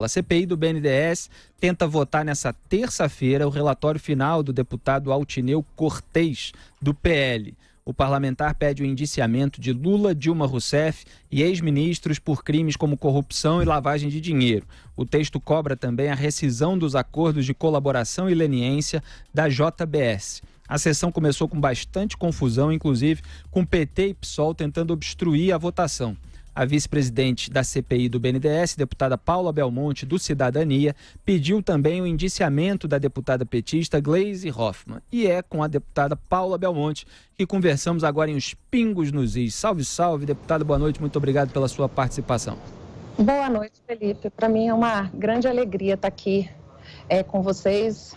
A CPI do BNDES tenta votar nessa terça-feira o relatório final do deputado Altineu Cortez, do PL. O parlamentar pede o indiciamento de Lula, Dilma Rousseff e ex-ministros por crimes como corrupção e lavagem de dinheiro. O texto cobra também a rescisão dos acordos de colaboração e leniência da JBS. A sessão começou com bastante confusão, inclusive com PT e PSOL tentando obstruir a votação. A vice-presidente da CPI do BNDES, deputada Paula Belmonte, do Cidadania, pediu também o indiciamento da deputada petista Gleisi Hoffmann. E é com a deputada Paula Belmonte que conversamos agora em Os Pingos nos Is. Salve, salve, deputada, boa noite, muito obrigado pela sua participação. Boa noite, Felipe. Para mim é uma grande alegria estar aqui com vocês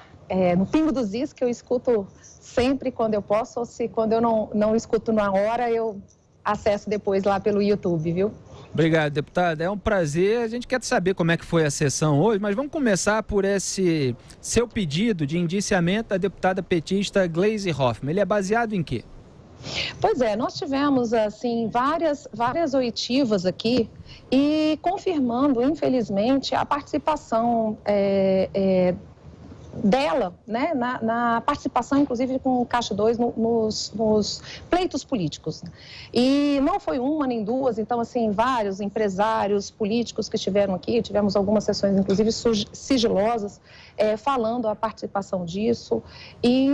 no Pingo dos Is, que eu escuto sempre quando eu posso, ou se quando eu não escuto na hora, eu acesso depois lá pelo YouTube, viu? Obrigado, deputada. É um prazer. A gente quer saber como é que foi a sessão hoje, mas vamos começar por esse seu pedido de indiciamento da deputada petista Gleisi Hoffmann. Ele é baseado em quê? Pois é, nós tivemos assim várias oitivas aqui e confirmando, infelizmente, a participação dela, né, na participação, inclusive, com o Caixa 2 nos pleitos políticos. E não foi uma nem duas, então, assim, vários empresários políticos que estiveram aqui, tivemos algumas sessões, inclusive, sigilosas, falando a participação disso, e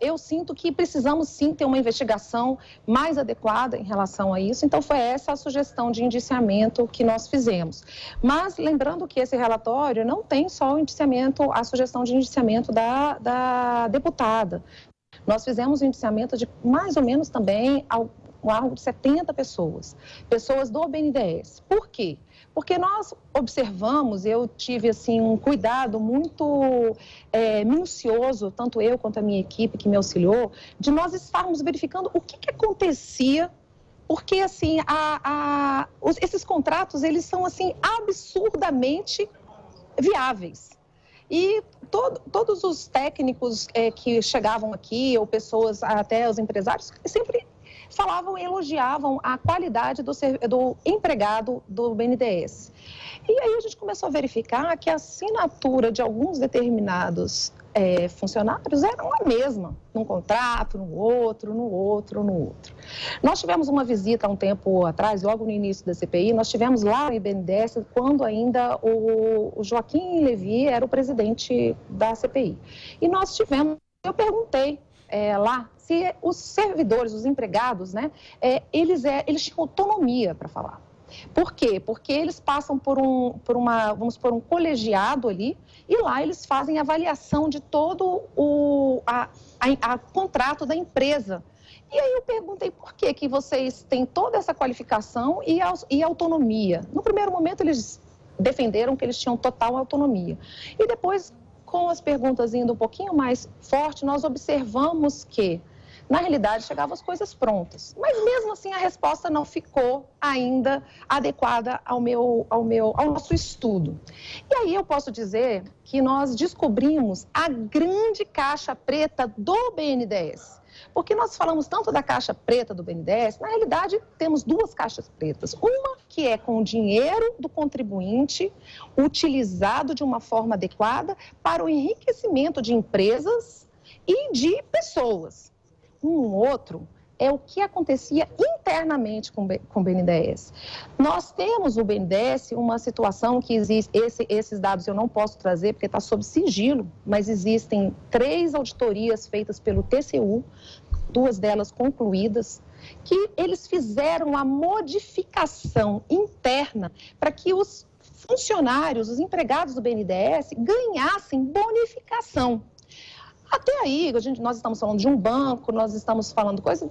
eu sinto que precisamos sim ter uma investigação mais adequada em relação a isso, então foi essa a sugestão de indiciamento que nós fizemos. Mas lembrando que esse relatório não tem só o indiciamento, a sugestão de indiciamento da deputada. Nós fizemos o indiciamento de mais ou menos também algo de 70 pessoas do BNDES. Por quê? Porque nós observamos, eu tive assim um cuidado muito minucioso, tanto eu quanto a minha equipe que me auxiliou, de nós estarmos verificando o que acontecia, porque assim esses contratos eles são assim absurdamente viáveis. E todos os técnicos que chegavam aqui, ou pessoas, até os empresários, sempre falavam e elogiavam a qualidade do empregado do BNDES. E aí a gente começou a verificar que a assinatura de alguns determinados funcionários era a mesma, num contrato, no outro. Nós tivemos uma visita há um tempo atrás, logo no início da CPI, nós tivemos lá no BNDES, quando ainda o Joaquim Levy era o presidente da CPI. E nós tivemos, eu perguntei lá se os servidores, os empregados, né, eles tinham autonomia para falar. Por quê? Porque eles passam por um colegiado ali e lá eles fazem avaliação de todo o contrato da empresa. E aí eu perguntei por que vocês têm toda essa qualificação e autonomia. No primeiro momento eles defenderam que eles tinham total autonomia. E depois, com as perguntas indo um pouquinho mais forte, nós observamos que, na realidade, chegavam as coisas prontas. Mas mesmo assim a resposta não ficou ainda adequada ao nosso estudo. E aí eu posso dizer que nós descobrimos a grande caixa preta do BNDES. Porque nós falamos tanto da caixa preta do BNDES, na realidade temos duas caixas pretas. Uma que é com o dinheiro do contribuinte utilizado de uma forma adequada para o enriquecimento de empresas e de pessoas. Um outro é o que acontecia internamente com o BNDES. Nós temos no BNDES uma situação que existe, esses dados eu não posso trazer porque está sob sigilo, mas existem 3 auditorias feitas pelo TCU, 2 delas concluídas, que eles fizeram a modificação interna para que os funcionários, os empregados do BNDES ganhassem bonificação. Até aí, nós estamos falando de um banco, nós estamos falando coisas,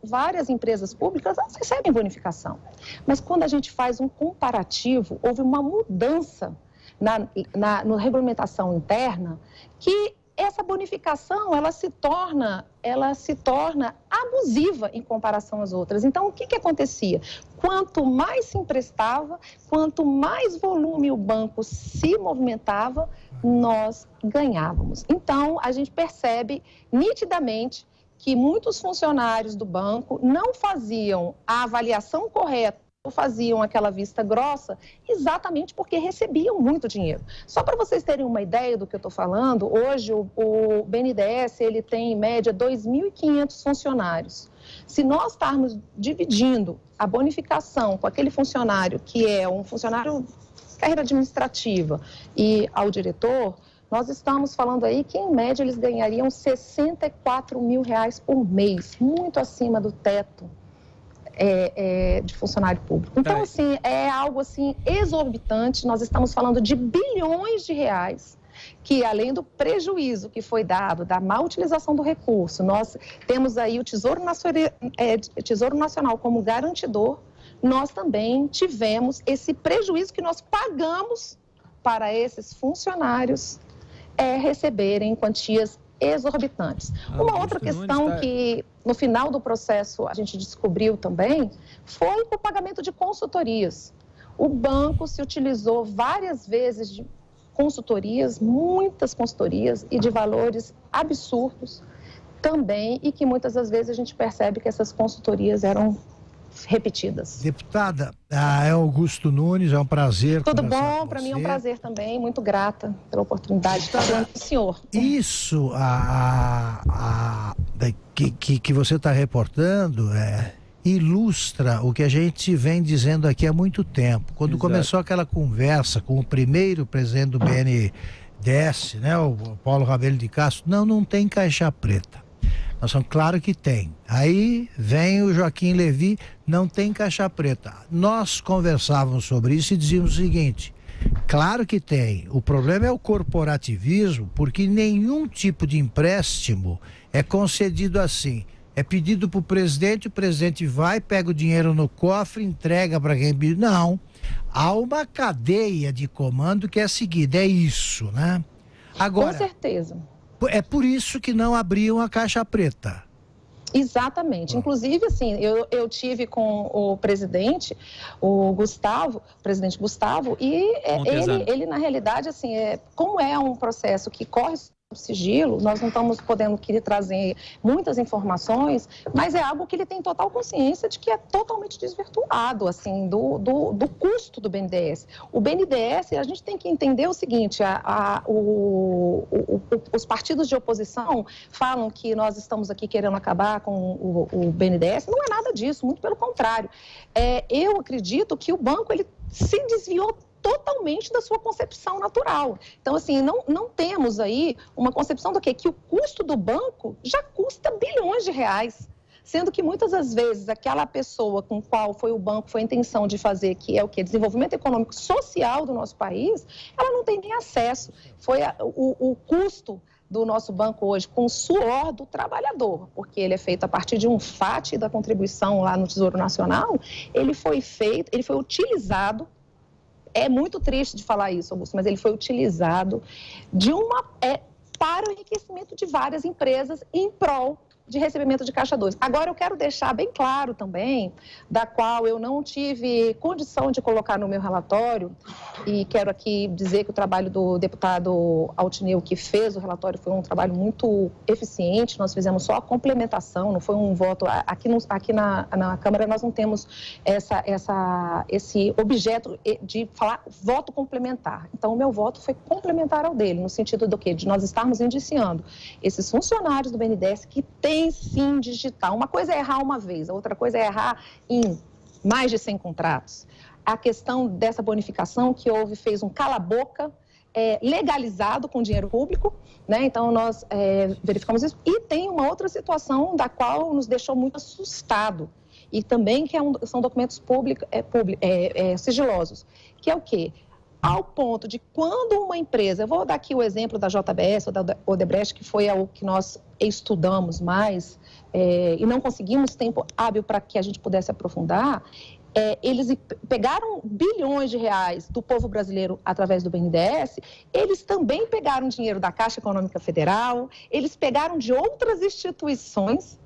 várias empresas públicas recebem bonificação. Mas quando a gente faz um comparativo, houve uma mudança na regulamentação interna que essa bonificação ela se torna abusiva em comparação às outras. Então, o que acontecia? Quanto mais se emprestava, quanto mais volume o banco se movimentava, nós ganhávamos. Então, a gente percebe nitidamente que muitos funcionários do banco não faziam a avaliação correta faziam aquela vista grossa exatamente porque recebiam muito dinheiro. Só para vocês terem uma ideia do que eu estou falando, hoje o BNDES ele tem em média 2.500 funcionários. Se nós estarmos dividindo a bonificação com aquele funcionário que é um funcionário de carreira administrativa e ao diretor, nós estamos falando aí que, em média, eles ganhariam R$64 mil por mês, muito acima do teto de funcionário público. Então, assim, é algo assim exorbitante. Nós estamos falando de bilhões de reais que, além do prejuízo que foi dado, da má utilização do recurso, nós temos aí o Tesouro Nacional como garantidor, nós também tivemos esse prejuízo que nós pagamos para esses funcionários receberem quantias exorbitantes. Uma outra questão que, no final do processo, a gente descobriu também, foi o pagamento de consultorias. O banco se utilizou várias vezes de consultorias, muitas consultorias, e de valores absurdos também, e que muitas das vezes a gente percebe que essas consultorias eram repetidas. Deputada, é Augusto Nunes, é um prazer. Tudo bom? Para mim é um prazer também, muito grata pela oportunidade de estar falando com o senhor. Isso que você está reportando ilustra o que a gente vem dizendo aqui há muito tempo. Quando começou aquela conversa com o primeiro presidente do BNDES, né, o Paulo Rabelo de Castro, não tem caixa preta. Nós somos claro que tem. Aí vem o Joaquim Levy, não tem caixa preta. Nós conversávamos sobre isso e dizíamos o seguinte: claro que tem. O problema é o corporativismo, porque nenhum tipo de empréstimo é concedido assim. É pedido para o presidente vai, pega o dinheiro no cofre, entrega para quem pediu. Não. Há uma cadeia de comando que é seguida. É isso, né? Agora, com certeza. É por isso que não abriam a caixa preta. Exatamente. Inclusive, assim, eu tive com o presidente, presidente Gustavo, e ele, na realidade, assim, como é um processo que corre sigilo, nós não estamos podendo trazer muitas informações, mas é algo que ele tem total consciência de que é totalmente desvirtuado, assim, do custo do BNDES. O BNDES, a gente tem que entender o seguinte, os partidos de oposição falam que nós estamos aqui querendo acabar com o BNDES, não é nada disso, muito pelo contrário. Eu acredito que o banco, ele se desviou totalmente da sua concepção natural. Então, assim, não temos aí uma concepção do quê? Que o custo do banco já custa bilhões de reais. Sendo que muitas das vezes aquela pessoa com qual foi o banco, foi a intenção de fazer, que é o quê? Desenvolvimento econômico social do nosso país, ela não tem nem acesso. Foi o custo do nosso banco hoje, com o suor do trabalhador, porque ele é feito a partir de um FAT da contribuição lá no Tesouro Nacional, ele foi utilizado. É muito triste de falar isso, Augusto, mas ele foi utilizado para o enriquecimento de várias empresas em prol de recebimento de Caixa 2. Agora, eu quero deixar bem claro também, da qual eu não tive condição de colocar no meu relatório, e quero aqui dizer que o trabalho do deputado Altineu, que fez o relatório, foi um trabalho muito eficiente. Nós fizemos só a complementação, não foi um voto. Aqui na Câmara nós não temos esse objeto de falar voto complementar. Então, o meu voto foi complementar ao dele, no sentido do quê? De nós estarmos indiciando esses funcionários do BNDES que têm sim digital. Uma coisa é errar uma vez, a outra coisa é errar em mais de 100 contratos. A questão dessa bonificação que fez um cala-boca legalizado com dinheiro público, né? Então nós verificamos isso. E tem uma outra situação da qual nos deixou muito assustado, e também que são documentos sigilosos, que é o quê? Ao ponto de quando uma empresa, eu vou dar aqui o exemplo da JBS ou da Odebrecht, que foi o que nós estudamos mais e não conseguimos tempo hábil para que a gente pudesse aprofundar, eles pegaram bilhões de reais do povo brasileiro através do BNDES, eles também pegaram dinheiro da Caixa Econômica Federal, eles pegaram de outras instituições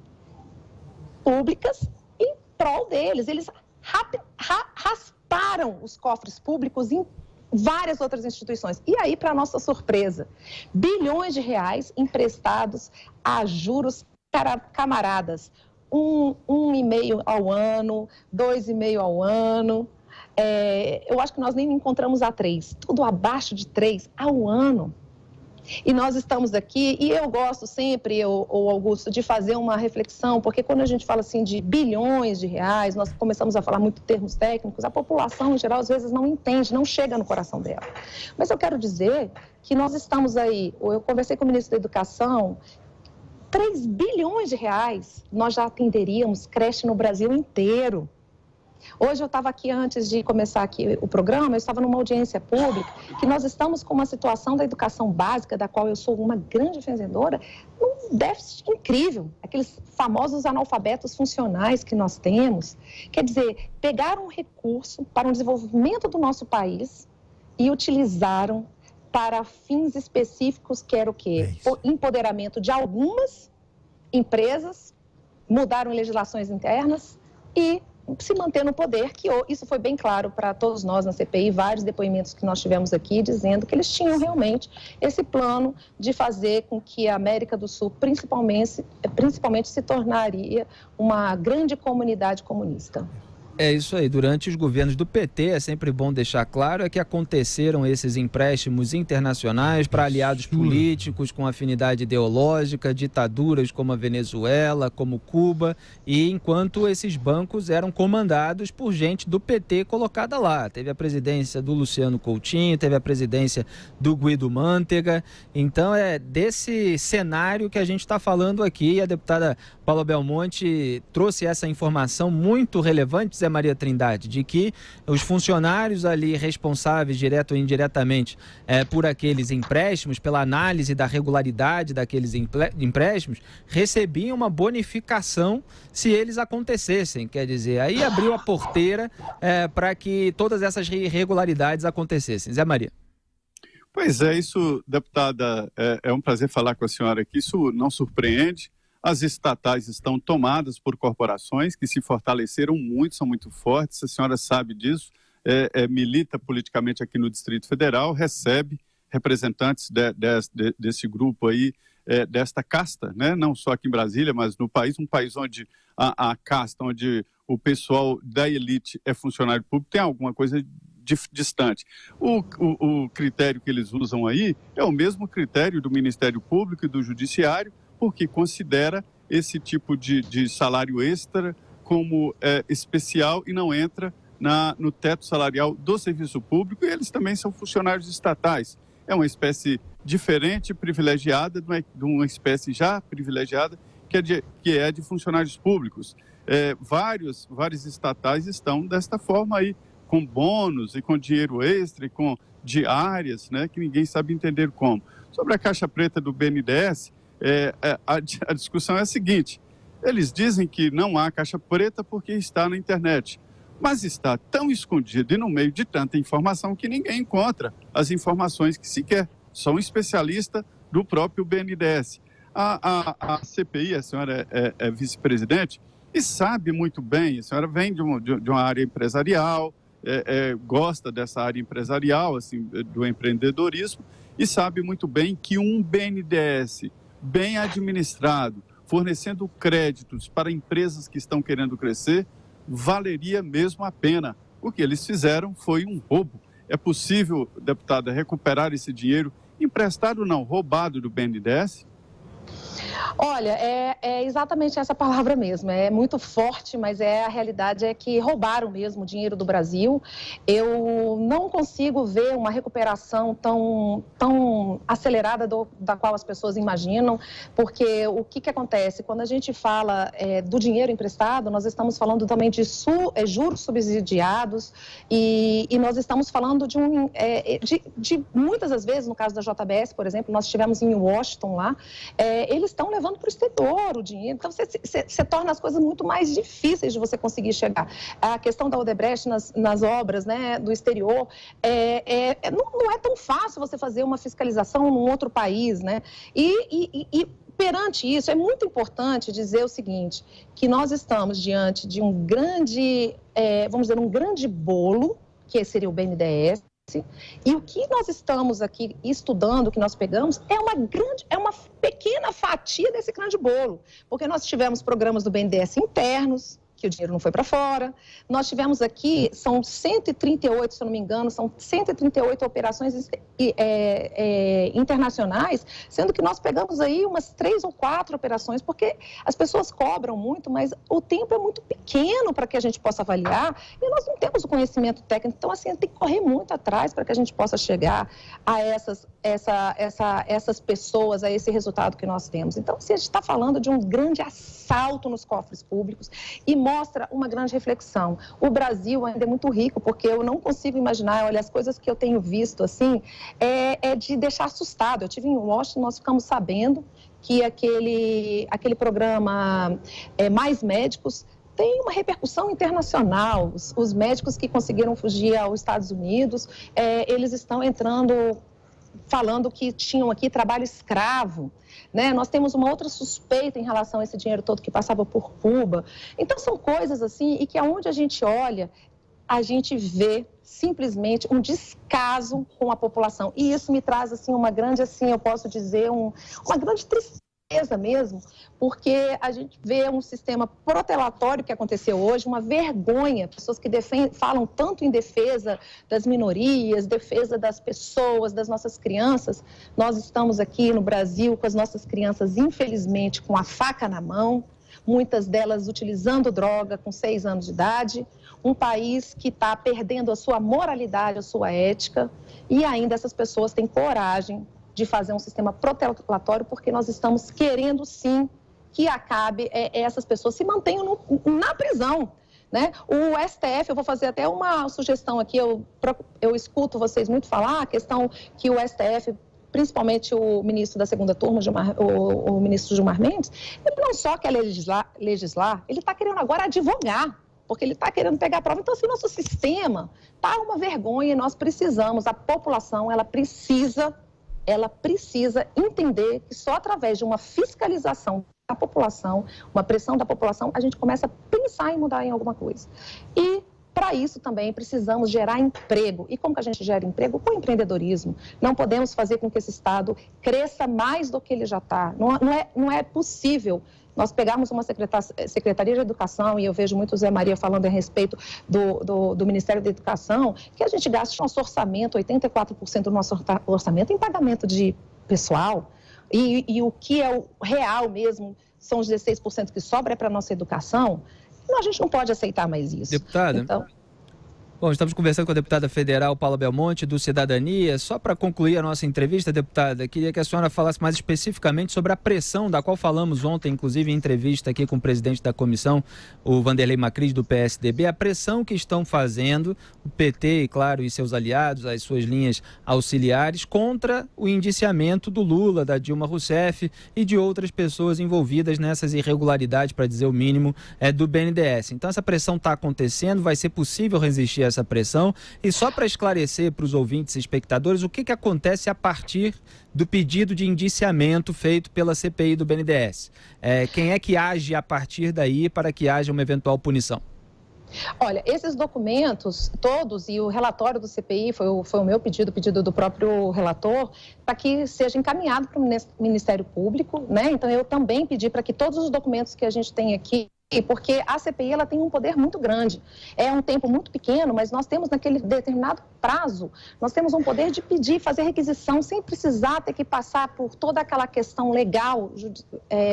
públicas em prol deles. Eles rasparam os cofres públicos em várias outras instituições. E aí, para nossa surpresa, bilhões de reais emprestados a juros camaradas. 1,5 ao ano, 2,5 ao ano. Eu acho que nós nem encontramos a 3, tudo abaixo de 3 ao ano. E nós estamos aqui, e eu gosto sempre, Augusto, de fazer uma reflexão, porque quando a gente fala assim de bilhões de reais, nós começamos a falar muito termos técnicos, a população em geral às vezes não entende, não chega no coração dela. Mas eu quero dizer que nós estamos aí, eu conversei com o ministro da Educação, 3 bilhões de reais nós já atenderíamos creche no Brasil inteiro. Hoje eu estava aqui, antes de começar aqui o programa, eu estava numa audiência pública, que nós estamos com uma situação da educação básica, da qual eu sou uma grande defensora, um déficit incrível, aqueles famosos analfabetos funcionais que nós temos. Quer dizer, pegaram um recurso para o desenvolvimento do nosso país e utilizaram para fins específicos, que era o quê? O empoderamento de algumas empresas, mudaram legislações internas e se manter no poder, que isso foi bem claro para todos nós na CPI, vários depoimentos que nós tivemos aqui, dizendo que eles tinham realmente esse plano de fazer com que a América do Sul, principalmente se tornaria uma grande comunidade comunista. É isso aí, durante os governos do PT, é sempre bom deixar claro, é que aconteceram esses empréstimos internacionais para aliados políticos com afinidade ideológica, ditaduras como a Venezuela, como Cuba, e enquanto esses bancos eram comandados por gente do PT colocada lá. Teve a presidência do Luciano Coutinho, teve a presidência do Guido Mantega, então é desse cenário que a gente está falando aqui, e a deputada Paula Belmonte trouxe essa informação muito relevante, Zé Maria Trindade, de que os funcionários ali responsáveis, direto ou indiretamente, por aqueles empréstimos, pela análise da regularidade daqueles empréstimos, recebiam uma bonificação se eles acontecessem. Quer dizer, aí abriu a porteira para que todas essas irregularidades acontecessem. Zé Maria. Pois é, isso, deputada, é um prazer falar com a senhora aqui. Isso não surpreende. As estatais estão tomadas por corporações que se fortaleceram muito, são muito fortes, a senhora sabe disso, milita politicamente aqui no Distrito Federal, recebe representantes desse grupo aí, desta casta, né? Não só aqui em Brasília, mas no país, um país onde a casta, onde o pessoal da elite é funcionário público, tem alguma coisa distante. O critério que eles usam aí é o mesmo critério do Ministério Público e do Judiciário, porque considera esse tipo de salário extra como especial e não entra no teto salarial do serviço público, e eles também são funcionários estatais. É uma espécie diferente, privilegiada, de uma espécie já privilegiada, que é de funcionários públicos. Vários estatais estão desta forma aí, com bônus e com dinheiro extra e com diárias, né, que ninguém sabe entender como. Sobre a caixa preta do BNDES, a discussão é a seguinte: eles dizem que não há caixa preta porque está na internet, mas está tão escondido e no meio de tanta informação que ninguém encontra as informações que se quer. Só um especialista do próprio BNDES. A CPI, a senhora é vice-presidente e sabe muito bem, a senhora vem de uma área empresarial, gosta dessa área empresarial, assim, do empreendedorismo, e sabe muito bem que um BNDES bem administrado, fornecendo créditos para empresas que estão querendo crescer, valeria mesmo a pena. O que eles fizeram foi um roubo. É possível, deputada, recuperar esse dinheiro emprestado, não, roubado do BNDES? Olha, é exatamente essa palavra mesmo, é muito forte, mas a realidade é que roubaram mesmo o dinheiro do Brasil. Eu não consigo ver uma recuperação tão acelerada da qual as pessoas imaginam, porque o que acontece? Quando a gente fala do dinheiro emprestado, nós estamos falando também de juros subsidiados e nós estamos falando de muitas das vezes, no caso da JBS, por exemplo, nós estivemos em Washington lá, eles estão levando para o exterior o dinheiro, então você torna as coisas muito mais difíceis de você conseguir chegar. A questão da Odebrecht nas obras, né, do exterior, não é tão fácil você fazer uma fiscalização num outro país, né? E perante isso, é muito importante dizer o seguinte, que nós estamos diante de um grande, vamos dizer, um grande bolo, que seria o BNDES, E o que nós estamos aqui estudando, que nós pegamos, é uma pequena fatia desse grande bolo. Porque nós tivemos programas do BNDES internos, que o dinheiro não foi para fora. Nós tivemos aqui, são 138, se eu não me engano, são 138 operações internacionais, sendo que nós pegamos aí umas 3 ou 4 operações, porque as pessoas cobram muito, mas o tempo é muito pequeno para que a gente possa avaliar e nós não temos o conhecimento técnico. Então, assim, tem que correr muito atrás para que a gente possa chegar a essas pessoas, a esse resultado que nós temos. Então, se a gente está falando de um grande assalto nos cofres públicos e mostra uma grande reflexão. O Brasil ainda é muito rico, porque eu não consigo imaginar, olha, as coisas que eu tenho visto, assim, é de deixar assustado. Eu estive em Washington, nós ficamos sabendo que aquele programa Mais Médicos tem uma repercussão internacional. Os médicos que conseguiram fugir aos Estados Unidos, eles estão entrando, falando que tinham aqui trabalho escravo, né? Nós temos uma outra suspeita em relação a esse dinheiro todo que passava por Cuba. Então, são coisas assim, e que aonde a gente olha, a gente vê simplesmente um descaso com a população. E isso me traz, assim, uma grande, assim, eu posso dizer, uma grande tristeza mesmo, porque a gente vê um sistema protelatório que aconteceu hoje, uma vergonha, pessoas que falam tanto em defesa das minorias, defesa das pessoas, das nossas crianças. Nós estamos aqui no Brasil com as nossas crianças, infelizmente, com a faca na mão, muitas delas utilizando droga com 6 anos de idade, um país que está perdendo a sua moralidade, a sua ética, e ainda essas pessoas têm coragem de fazer um sistema protelatório, porque nós estamos querendo, sim, que acabe, essas pessoas se mantenham na prisão, né? O STF, eu vou fazer até uma sugestão aqui, eu escuto vocês muito falar, a questão que o STF, principalmente o ministro da segunda turma, o ministro Gilmar Mendes, ele não só quer legislar, ele está querendo agora advogar, porque ele está querendo pegar a prova. Então, assim, nosso sistema está uma vergonha e nós precisamos, a população, ela precisa entender que só através de uma fiscalização da população, uma pressão da população, a gente começa a pensar em mudar em alguma coisa. E, para isso, também precisamos gerar emprego. E como que a gente gera emprego? Com empreendedorismo. Não podemos fazer com que esse Estado cresça mais do que ele já está. Não é possível nós pegarmos uma Secretaria de Educação, e eu vejo muito o Zé Maria falando a respeito do Ministério da Educação, que a gente gasta nosso orçamento, 84% do nosso orçamento em pagamento de pessoal, e o que é o real mesmo, são os 16% que sobra para a nossa educação. Não, a gente não pode aceitar mais isso. Deputada, então... Bom, estamos conversando com a deputada federal Paula Belmonte, do Cidadania. Só para concluir a nossa entrevista, deputada, queria que a senhora falasse mais especificamente sobre a pressão da qual falamos ontem, inclusive em entrevista aqui com o presidente da comissão, o Vanderlei Macris, do PSDB, a pressão que estão fazendo o PT, e claro, e seus aliados, as suas linhas auxiliares, contra o indiciamento do Lula, da Dilma Rousseff e de outras pessoas envolvidas nessas irregularidades, para dizer o mínimo, do BNDES. Então, essa pressão está acontecendo, vai ser possível resistir essa pressão? E só para esclarecer para os ouvintes e espectadores, o que acontece a partir do pedido de indiciamento feito pela CPI do BNDES? Quem é que age a partir daí para que haja uma eventual punição? Olha, esses documentos todos e o relatório do CPI, foi o meu pedido, o pedido do próprio relator, para que seja encaminhado para o Ministério Público, né? Então, eu também pedi para que todos os documentos que a gente tem aqui, porque a CPI ela tem um poder muito grande. É um tempo muito pequeno, mas nós temos naquele determinado prazo, nós temos um poder de pedir, fazer requisição, sem precisar ter que passar por toda aquela questão legal,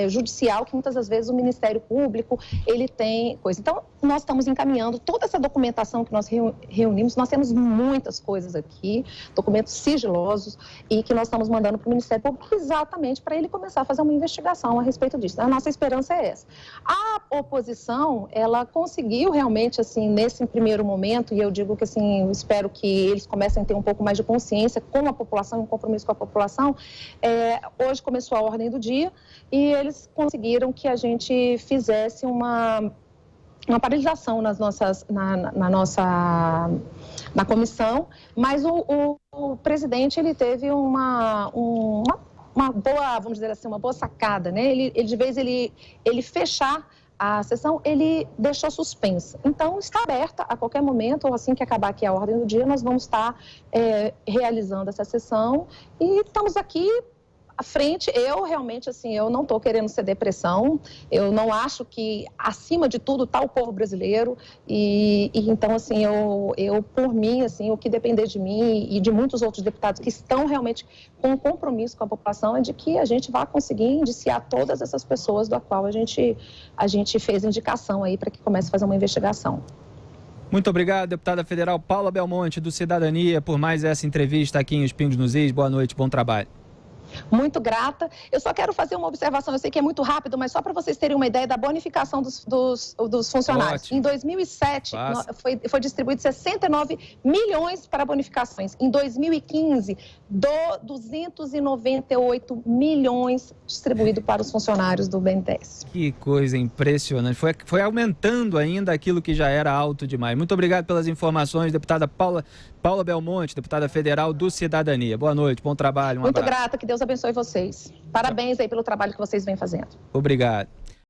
judicial, que muitas das vezes o Ministério Público, ele tem coisa. Então, nós estamos encaminhando toda essa documentação que nós reunimos, nós temos muitas coisas aqui, documentos sigilosos, e que nós estamos mandando para o Ministério Público exatamente para ele começar a fazer uma investigação a respeito disso. A nossa esperança é essa. A oposição, ela conseguiu realmente, assim, nesse primeiro momento, e eu digo que, assim, eu espero que eles comecem a ter um pouco mais de consciência com a população, um compromisso com a população. Hoje começou a ordem do dia e eles conseguiram que a gente fizesse uma paralisação na comissão, mas o presidente, ele teve uma boa, vamos dizer assim, uma boa sacada, né? Ele de vez ele fechar a sessão, ele deixou suspensa. Então, está aberta a qualquer momento, ou assim que acabar aqui a ordem do dia, nós vamos estar realizando essa sessão e estamos aqui à frente. Eu realmente, assim, eu não estou querendo ceder pressão, eu não acho que, acima de tudo, está o povo brasileiro e então, assim, eu, por mim, assim, o que depender de mim e de muitos outros deputados que estão realmente com um compromisso com a população é de que a gente vá conseguir indiciar todas essas pessoas da qual a gente fez indicação aí para que comece a fazer uma investigação. Muito obrigado, deputada federal Paula Belmonte, do Cidadania, por mais essa entrevista aqui em Os Pingos nos Is. Boa noite, bom trabalho. Muito grata. Eu só quero fazer uma observação, eu sei que é muito rápido, mas só para vocês terem uma ideia da bonificação dos funcionários. Ótimo. Em 2007, foi distribuído 69 milhões para bonificações. Em 2015, 298 milhões distribuído para os funcionários do BNDES. Que coisa impressionante. Foi aumentando ainda aquilo que já era alto demais. Muito obrigado pelas informações, deputada Paula Belmonte, deputada federal do Cidadania. Boa noite, bom trabalho. Muito grata, que Deus abençoe vocês. Parabéns aí pelo trabalho que vocês vêm fazendo. Obrigado.